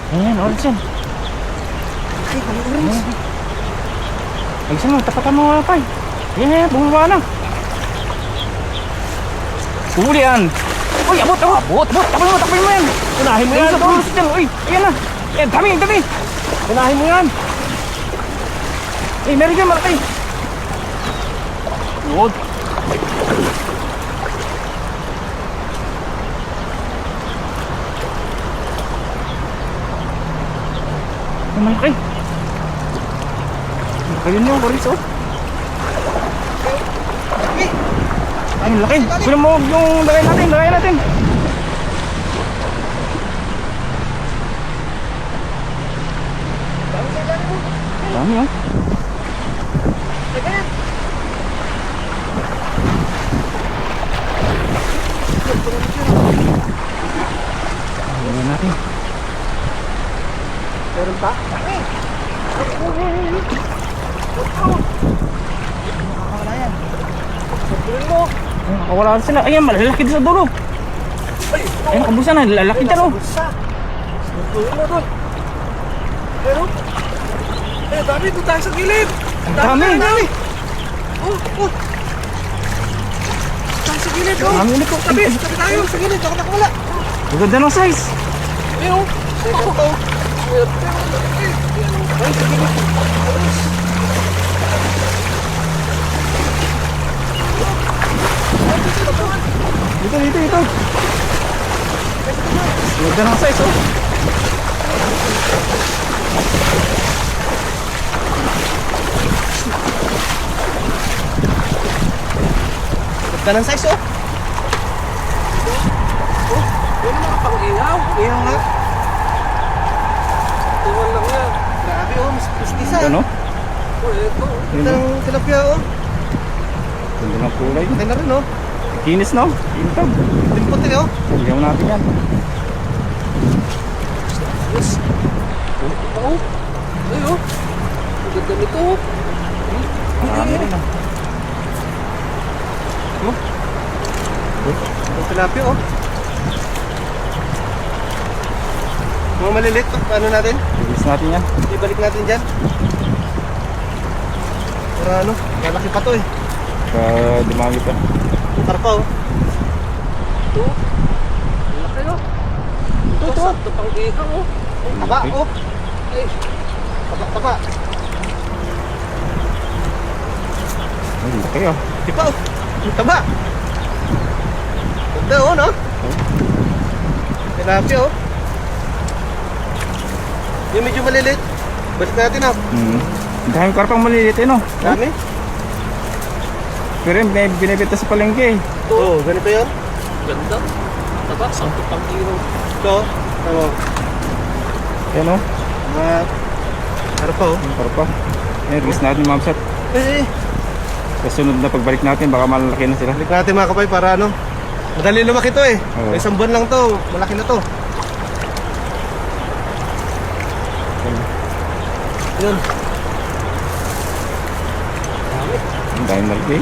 Ayan, orange yan. Ay, kami orange. Alisan mo, tapatan mo mga pay. Ayan, bumaba na. Huli yan. Uy, abot. Tapin mo yan. Unahin mo yan. Sa pulos dyan. Uy, ayan na. Ayan, dami. Unahin mo yan. Eh, meron dyan malaki. Good. Ay, malaki. Ayun yung koris, oh. Ay, laki. Kunin mo yung lagay natin. Dami, oh. Lagyan natin. Meron pa? Nakakawala yan. Sabihin mo. Ay, nakawala na sila. Ayan, malalaki din sa dulo. Ayun, kabusa na. Lalaki dyan, oh. Sabihin mo doon. Pero, dami doon tayo sa gilid. Dami. Oh. Tayo sa gilid, oh. Dami ulit, oh. Tabi tayo sa gilid. Ako nakawala. Ang ganda ng size. Ayun, oh. Ay, sa gilid. Dito. Ang ganda ng size, oh. Ganda ng size, oh. Yun ang mga pang-ihaw. Ihaw nga. Tuwan lang yan. Grabe, oh. Mistisa. Ano? Ito. Yun, Ganda oh. ng tilapia, oh. Ganda ng kulay. Okay na rin, oh. Kinis, no? Intog. Dimputi, oh. Iyaw natin yan. Yes. Oh. Ay, oh. Ang ganda nito, oh. Marami rin, ah. Ang tilapia, oh. Mga malilit, paano natin? Release natin yan. Ibalik natin dyan. Para ano, malaki pa to eh. Dumami pa. Tarpa, oh. Ito. Ang laki, oh. Ito. Ito pang ihaw, oh. Taba, oh. Ay. Taba. Ay, laki, oh. Diba, oh. Taba. Ganda, oh, no? Tilapia, oh. Yung medyo malilit. Balik natin, ah. Dahil karpang maliliit, eh, no? Dami. Pero yun, binibenta sa palengke, eh. Oo, ganito yan. Ganda. Taba, sakto pang hero. Ito. Tama. Yan, oh. Mga tarpa, oh. Yung karpa. Ayan, release natin, ma'am set. Eh. Sa sunod na pagbalik natin, baka malalaki na sila. Balik natin mga kapay para ano. Madali lumaki to eh. Oo. Isang buwan lang to. Malaki na to. Yun. Ang dahil malaki.